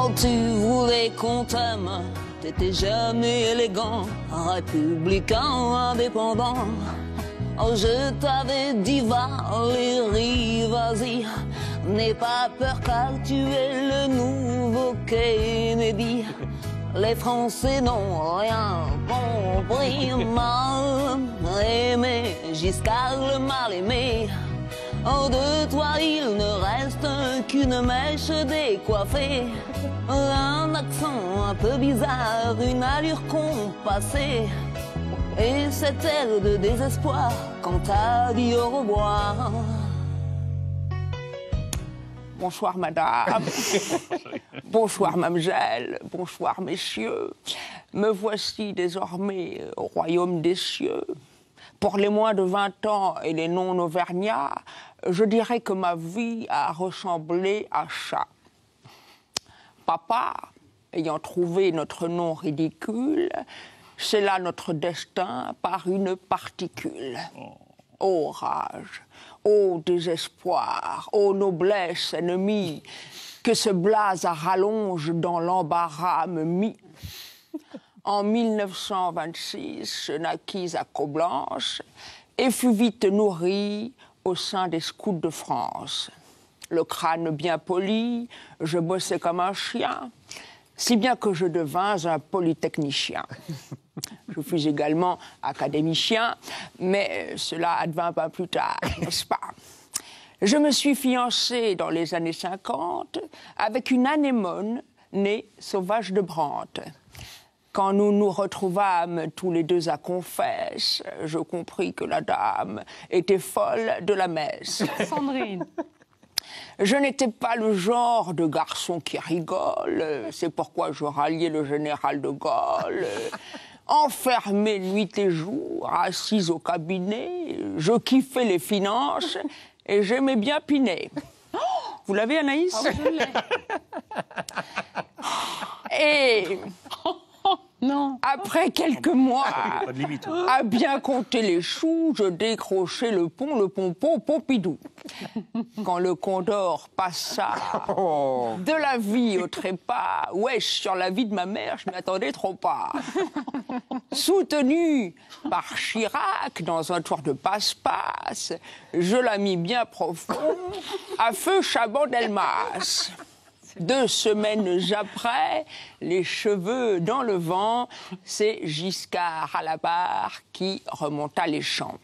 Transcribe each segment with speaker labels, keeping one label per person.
Speaker 1: Oh, tu voulais qu'on t'aime, t'étais jamais élégant, républicain, indépendant. Oh, je t'avais dit, Valérie, vas-y, n'aie pas peur car tu es le nouveau Kennedy. Les Français n'ont rien compris, mal aimé, Giscard le mal aimé. Oh, de toi il ne reste qu'une mèche décoiffée, un accent un peu bizarre, une allure compassée, et cet air de désespoir quand t'as dit au revoir. Bonsoir madame, bonsoir mademoiselle, bonsoir messieurs. Me voici désormais au royaume des cieux. Pour les moins de 20 ans et les non-auvergnats, je dirais que ma vie a ressemblé à ça. Papa, ayant trouvé notre nom ridicule, c'est là notre destin par une particule. Ô rage, ô désespoir, ô noblesse ennemie, que ce blaze à rallonge dans l'embarras me mit. En 1926, je naquis à Coblence et fus vite nourri au sein des scouts de France. Le crâne bien poli, je bossais comme un chien, si bien que je devins un polytechnicien. Je fus également académicien, mais cela advint pas plus tard, n'est-ce pas? Je me suis fiancé dans les années 50 avec une anémone née sauvage de Brantes. Quand nous nous retrouvâmes tous les deux à Confesse, je compris que la dame était folle de la messe.
Speaker 2: Sandrine.
Speaker 1: Je n'étais pas le genre de garçon qui rigole, c'est pourquoi je ralliais le général de Gaulle. Enfermé nuit et jour, assise au cabinet, je kiffais les finances et j'aimais bien piner. Vous l'avez, Anaïs?
Speaker 2: Ah oui, je l'ai.
Speaker 1: Et...
Speaker 2: Non.
Speaker 1: Après quelques mois,
Speaker 3: Pas de limite.
Speaker 1: à bien compter les choux, je décrochai le pompon Pompidou. Quand le Condor passa de la vie au trépas, wesh, sur la vie de ma mère, je m'y attendais trop pas. Soutenu par Chirac dans un tour de passe-passe, je la mis bien profond à feu Chaban-Delmas. 2 semaines après, les cheveux dans le vent, c'est Giscard à la barre qui remonta les champs.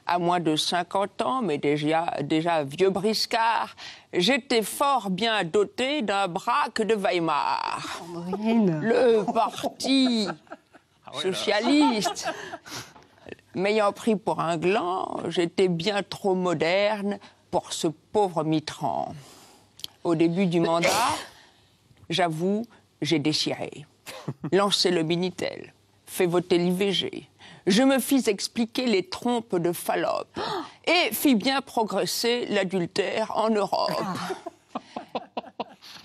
Speaker 1: À moins de 50 ans, mais déjà vieux briscard, j'étais fort bien doté d'un braque de Weimar. Le parti socialiste m'ayant pris pour un gland, j'étais bien trop moderne pour ce pauvre Mitterrand. Au début du mandat, j'avoue, j'ai déchiré. Lancé le Minitel, fait voter l'IVG. Je me fis expliquer les trompes de Fallope et fis bien progresser l'adultère en Europe.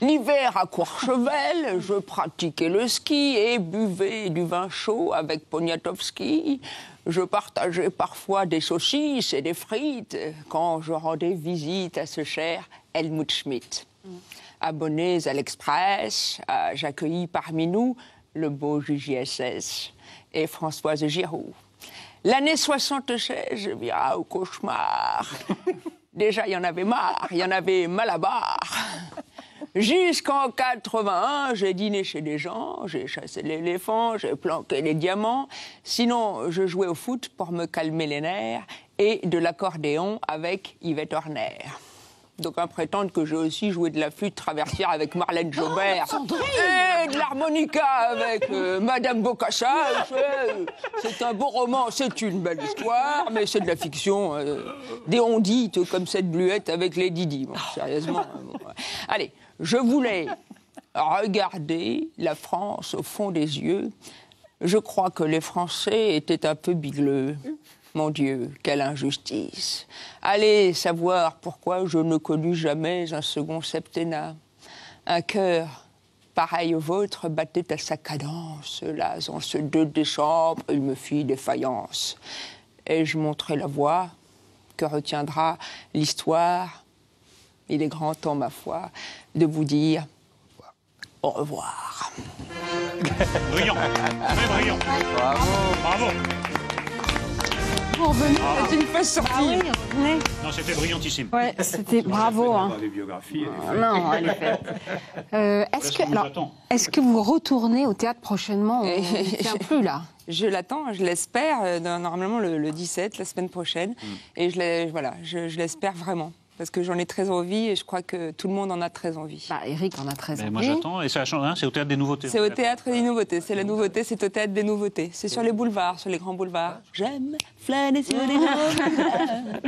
Speaker 1: L'hiver à Courchevel, je pratiquais le ski et buvais du vin chaud avec Poniatowski. Je partageais parfois des saucisses et des frites quand je rendais visite à ce cher Helmut Schmidt. Abonnés à l'Express, j'accueillis parmi nous le beau JJSS et Françoise Giroud. L'année 76, vira au cauchemar. Déjà, il y en avait marre, il y en avait mal à barre. Jusqu'en 81, j'ai dîné chez des gens, j'ai chassé l'éléphant, j'ai planqué les diamants. Sinon, je jouais au foot pour me calmer les nerfs et de l'accordéon avec Yvette Horner. D'aucuns prétendent que j'ai aussi joué de la flûte traversière avec Marlène Jobert et de l'harmonica avec Madame Bocassa. C'est un beau roman, c'est une belle histoire, mais c'est de la fiction. Des ondites comme cette bluette avec Lady Di. Bon, sérieusement. Bon, ouais. Allez, je voulais regarder la France au fond des yeux. Je crois que les Français étaient un peu bigleux. Mon Dieu, quelle injustice! Allez savoir pourquoi je ne connus jamais un second septennat. Un cœur pareil au vôtre battait à sa cadence. Là, en ce 2 décembre, il me fit défaillance. Et je montrai la voie que retiendra l'histoire. Il est grand temps, ma foi, de vous dire Au revoir.
Speaker 3: Brillant, très brillant. Bravo.
Speaker 2: Vous revenez.
Speaker 1: C'est une fausse sortie.
Speaker 2: Ah oui, revenez.
Speaker 3: Non, c'était brillantissime.
Speaker 2: Ouais, c'était bravo. Hein.
Speaker 3: Les biographies.
Speaker 2: Non, elle est faite. Est-ce que vous retournez au théâtre prochainement? On ne tient plus là.
Speaker 1: Je l'attends, je l'espère, normalement le 17, la semaine prochaine. Et je l'espère vraiment. Parce que j'en ai très envie et je crois que tout le monde en a très envie.
Speaker 2: Bah, Eric en a très envie.
Speaker 3: Moi j'attends, et ça change, hein, c'est au Théâtre des Nouveautés.
Speaker 1: C'est au Théâtre des Nouveautés, c'est la nouveauté, c'est au Théâtre des Nouveautés. C'est sur les boulevards, sur les grands boulevards. J'aime flâner sur les grands boulevards.